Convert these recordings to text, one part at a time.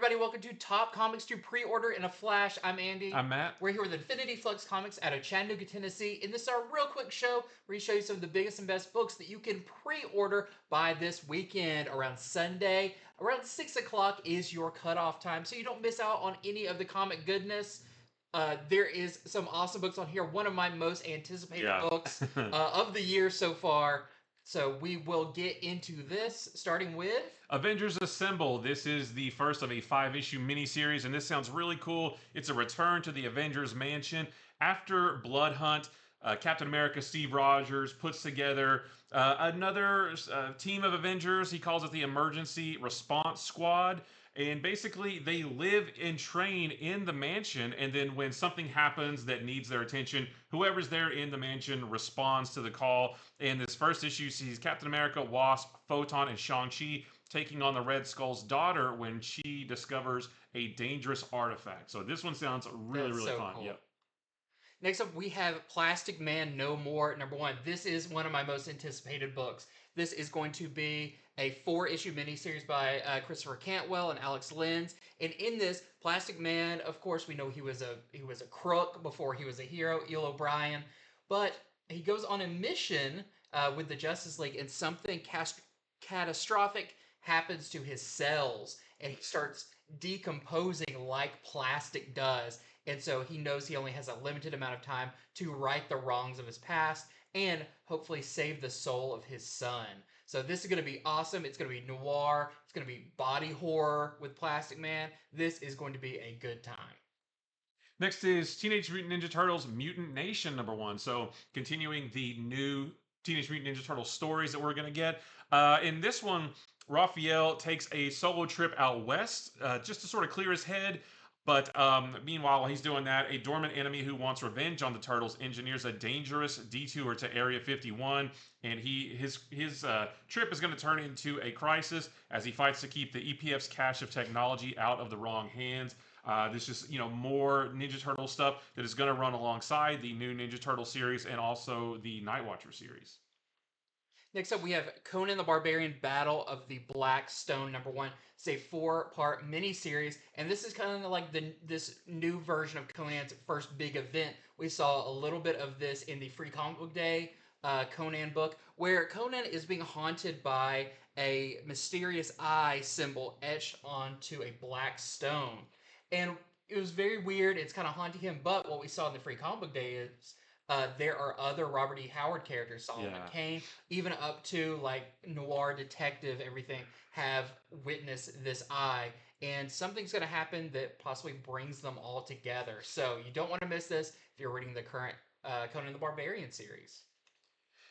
everybody. Welcome to Top Comics to Pre-Order in a Flash. I'm Andy. I'm Matt. We're here with Infinity Flux Comics out of Chattanooga, Tennessee. And this is our real quick show where we show you some of the biggest and best books that you can pre-order by this weekend around Sunday. Around 6 o'clock is your cutoff time, so you don't miss out on any of the comic goodness. There is some awesome books on here. One of my most anticipated books of the year so far. So we will get into this, starting with Avengers Assemble. This is the first of a 5-issue miniseries, and this sounds really cool. It's a return to the Avengers Mansion. After Blood Hunt, Captain America Steve Rogers puts together another team of Avengers. He calls it the Emergency Response Squad. And basically, they live and train in the mansion, and then when something happens that needs their attention, whoever's there in the mansion responds to the call. And this first issue sees Captain America, Wasp, Photon, and Shang-Chi taking on the Red Skull's daughter when she discovers a dangerous artifact. So this one sounds really so fun. Cool. Yep. Next up, we have Plastic Man No More, #1. This is one of my most anticipated books. This is going to be a 4-issue miniseries by Christopher Cantwell and Alex Lenz. And in this, Plastic Man, of course, we know he was a crook before he was a hero, Eel O'Brien. But he goes on a mission with the Justice League, and something catastrophic happens to his cells, and he starts decomposing like plastic does. And so he knows he only has a limited amount of time to right the wrongs of his past and hopefully save the soul of his son. So this is going to be awesome. It's going to be noir. It's going to be body horror with Plastic Man. This is going to be a good time. Next is Teenage Mutant Ninja Turtles Mutant Nation #1. So continuing the new Teenage Mutant Ninja Turtles stories that we're going to get. In this one, Raphael takes a solo trip out west just to sort of clear his head. But meanwhile, while he's doing that, a dormant enemy who wants revenge on the Turtles engineers a dangerous detour to Area 51, and his trip is going to turn into a crisis as he fights to keep the EPF's cache of technology out of the wrong hands. This is more Ninja Turtle stuff that is going to run alongside the new Ninja Turtle series and also the Nightwatcher series. Next up, we have Conan the Barbarian Battle of the Black Stone #1. It's a 4-part miniseries, and this is kind of like this new version of Conan's first big event. We saw a little bit of this in the Free Comic Book Day Conan book, where Conan is being haunted by a mysterious eye symbol etched onto a black stone. And it was very weird. It's kind of haunting him, but what we saw in the Free Comic Book Day is there are other Robert E. Howard characters, Solomon Kane, even up to like noir detective, everything, have witnessed this eye. And something's going to happen that possibly brings them all together. So you don't want to miss this if you're reading the current Conan the Barbarian series.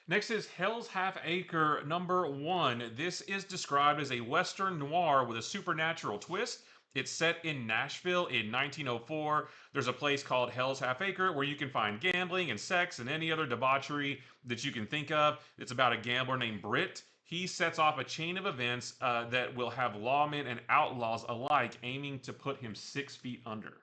Next is Hell's Halfacre #1. This is described as a Western noir with a supernatural twist. It's set in Nashville in 1904. There's a place called Hell's Halfacre where you can find gambling and sex and any other debauchery that you can think of. It's about a gambler named Britt. He sets off a chain of events that will have lawmen and outlaws alike aiming to put him 6 feet under.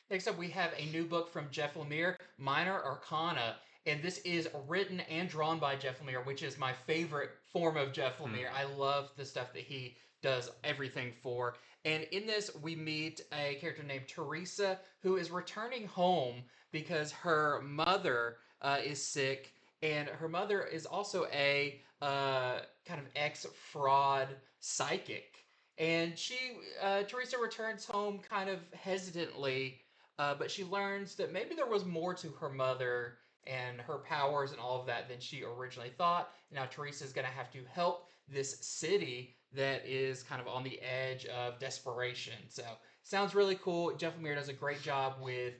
Next up, we have a new book from Jeff Lemire, Minor Arcana. And this is written and drawn by Jeff Lemire, which is my favorite form of Jeff Lemire. I love the stuff that he does everything for. And in this, we meet a character named Teresa who is returning home because her mother is sick, and her mother is also a kind of ex-fraud psychic. And Teresa returns home kind of hesitantly, but she learns that maybe there was more to her mother and her powers and all of that than she originally thought. Now Teresa's going to have to help this city that is kind of on the edge of desperation. So sounds really cool. Jeff Lemire does a great job with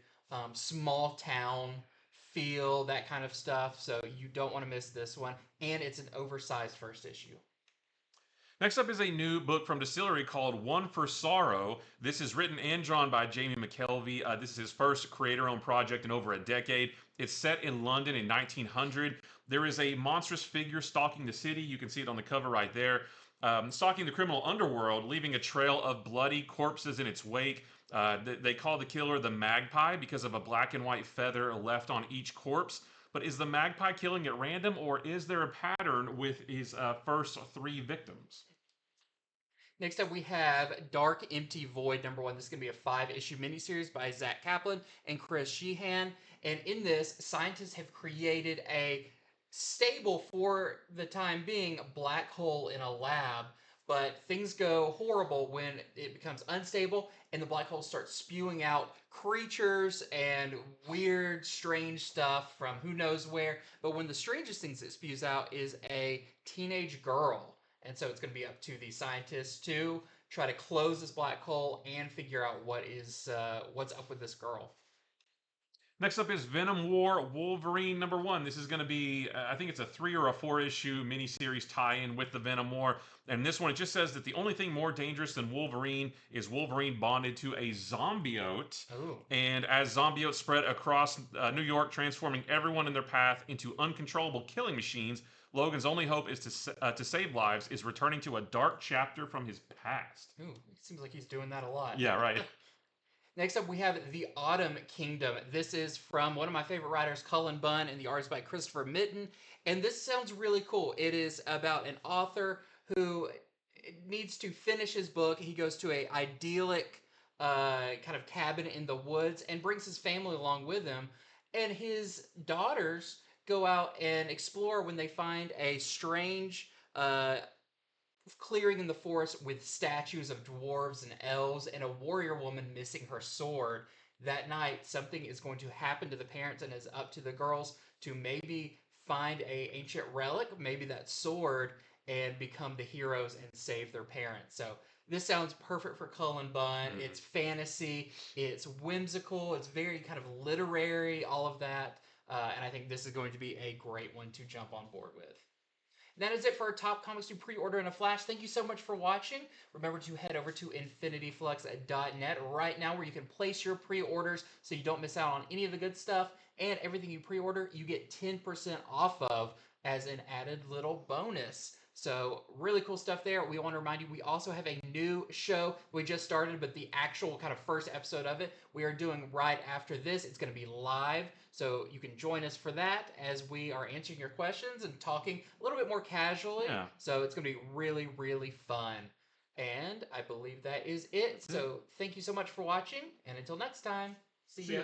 small town feel, that kind of stuff. So you don't want to miss this one. And it's an oversized first issue. Next up is a new book from Distillery called One for Sorrow. This is written and drawn by Jamie McKelvey. This is his first creator-owned project in over a decade. It's set in London in 1900. There is a monstrous figure stalking the city. You can see it on the cover right there. Stalking the criminal underworld, leaving a trail of bloody corpses in its wake. They call the killer the Magpie because of a black and white feather left on each corpse. But is the Magpie killing at random, or is there a pattern with his first 3 victims? Next up, we have Dark Empty Void #1. This is going to be a 5-issue miniseries by Zach Kaplan and Chris Sheehan. And in this, scientists have created a stable, for the time being, black hole in a lab. But things go horrible when it becomes unstable and the black hole starts spewing out creatures and weird, strange stuff from who knows where. But one of the strangest things it spews out is a teenage girl. And so it's going to be up to the scientists to try to close this black hole and figure out what's up with this girl. Next up is Venom War Wolverine #1. This is going to be, I think it's a 3 or a 4 issue miniseries tie-in with the Venom War. And this one, it just says that the only thing more dangerous than Wolverine is Wolverine bonded to a zombiote. Ooh. And as zombiotes spread across New York, transforming everyone in their path into uncontrollable killing machines, Logan's only hope is to save lives is returning to a dark chapter from his past. Ooh, it seems like he's doing that a lot. Yeah, right. Next up, we have The Autumn Kingdom. This is from one of my favorite writers, Cullen Bunn, and the art is by Christopher Mitten. And this sounds really cool. It is about an author who needs to finish his book. He goes to a idyllic kind of cabin in the woods and brings his family along with him. And his daughters go out and explore when they find a strange clearing in the forest with statues of dwarves and elves and a warrior woman missing her sword. That night, something is going to happen to the parents, and it's up to the girls to maybe find a ancient relic, maybe that sword, and become the heroes and save their parents. So this sounds perfect for Cullen Bunn. Mm-hmm. It's fantasy, it's whimsical, it's very kind of literary, all of that. And I think this is going to be a great one to jump on board with. That is it for our top comics to pre-order in a flash. Thank you so much for watching. Remember to head over to infinityflux.net right now where you can place your pre-orders so you don't miss out on any of the good stuff. And everything you pre-order, you get 10% off of as an added little bonus. So really cool stuff there. We want to remind you, we also have a new show. We just started, but the actual kind of first episode of it, we are doing right after this. It's going to be live. So you can join us for that as we are answering your questions and talking a little bit more casually. Yeah. So it's going to be really, really fun. And I believe that is it. So thank you so much for watching. And until next time, see ya.